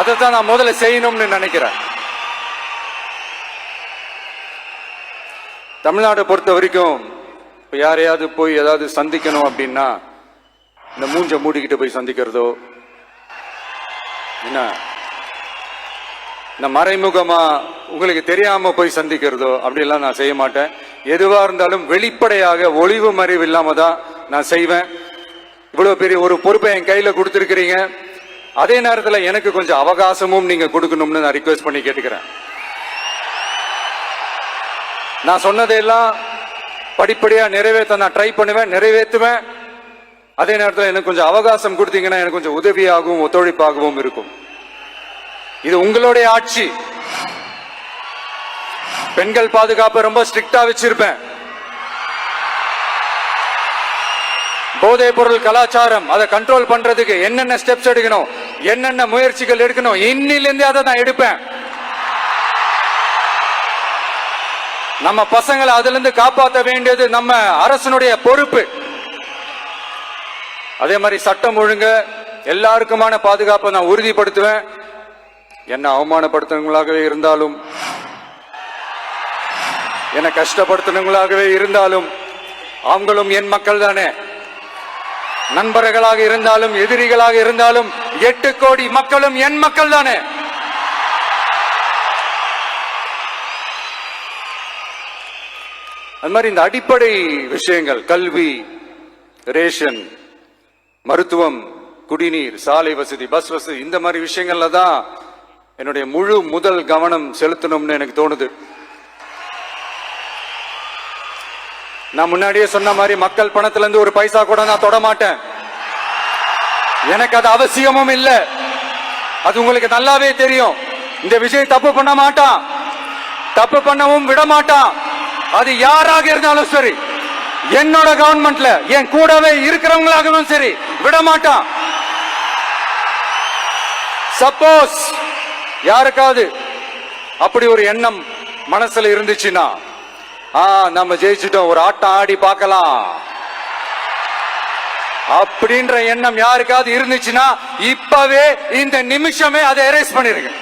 அதைத்தான் நான் முதல்ல செய்யணும்னு நினைக்கிறேன். தமிழ்நாட்டை பொறுத்த வரைக்கும் இப்போ யாரையாவது போய் ஏதாவது சந்திக்கணும் அப்படின்னா இந்த மூஞ்ச மூடிக்கிட்டு போய் சந்திக்கிறதோ, என்ன இந்த மறைமுகமா உங்களுக்கு தெரியாம போய் சந்திக்கிறதோ அப்படியெல்லாம் நான் செய்ய மாட்டேன். எதுவா இருந்தாலும் வெளிப்படையாக ஒளிவு மறைவு இல்லாம தான் நான் செய்வேன். இவ்வளவு பெரிய ஒரு பொறுப்பை என் கையில கொடுத்திருக்கிறீங்க. அதே நேரத்தில் எனக்கு கொஞ்சம் அவகாசமும் நீங்க கொடுக்கணும்னு நான் ரிக்வெஸ்ட் பண்ணி கேட்டுக்கிறேன். நான் சொன்னதையெல்லாம் படிப்படியா நிறைவேற்ற நான் ட்ரை பண்ணுவேன், நிறைவேற்றுவேன். அதே நேரத்தில் எனக்கு கொஞ்சம் அவகாசம் கொடுத்தீங்கன்னா எனக்கு கொஞ்சம் உதவியாகவும் ஒத்துழைப்பாகவும் இருக்கும். இது உங்களுடைய ஆட்சி. பெண்கள் பாதுகாப்பை ரொம்ப ஸ்ட்ரிக்டா வச்சிருப்பேன். போதைப் பொருள் கலாச்சாரம் அதை கண்ட்ரோல் பண்றதுக்கு என்னென்ன ஸ்டெப்ஸ் எடுக்கணும், என்னென்ன முயற்சிகள் எடுக்கணும், இன்னிலிருந்து அதை நான் எடுப்பேன். நம்ம பசங்களை அதுல இருந்து காப்பாற்ற வேண்டியது நம்ம அரசனுடைய பொறுப்பு. அதே மாதிரி சட்டம் ஒழுங்கு எல்லாருக்குமான பாதுகாப்பை நான் உறுதிப்படுத்துவேன். என்ன அவமானப்படுத்துறவங்களாகவே இருந்தாலும், என்ன கஷ்டப்படுத்துறவங்களாகவே இருந்தாலும் அவங்களும் என் மக்கள் தானே. நண்பர்களாக இருந்தாலும் எதிரிகளாக இருந்தாலும் 8 கோடி மக்களும் என் மக்கள் தானே. அது மாதிரி இந்த அடிப்படை விஷயங்கள், கல்வி, ரேஷன், மருத்துவம், குடிநீர், சாலை வசதி, பஸ் வசதி, இந்த மாதிரி விஷயங்கள்ல தான் என்னுடைய முழு முதல் கவனம் செலுத்தணும்னு எனக்கு தோணுது. நான் முன்னாடியே சொன்ன மாதிரி மக்கள் பணத்துல இருந்து ஒரு பைசா கூட நான் தொட மாட்டேன். எனக்கு அது அவசியமும் இல்லை. அது உங்களுக்கு நல்லாவே தெரியும். இந்த விஷயம் தப்பு பண்ண மாட்டான், தப்பு பண்ணவும் விட மாட்டான். அது யாராக இருந்தாலும் சரி, என்னோட கவர்மெண்ட்ல என் கூடவே இருக்கிறவங்களாகவும் சரி விட மாட்டான். சப்போஸ் யாருக்காவது அப்படி ஒரு எண்ணம் மனசுல இருந்துச்சுன்னா, நம்ம ஜெயிச்சிட்டோம், ஒரு ஆட்டம் ஆடி பார்க்கலாம் அப்படின்ற எண்ணம் யாருக்காவது இருந்துச்சுன்னா இப்பவே இந்த நிமிஷமே அதை எரேஸ் பண்ணிருங்க.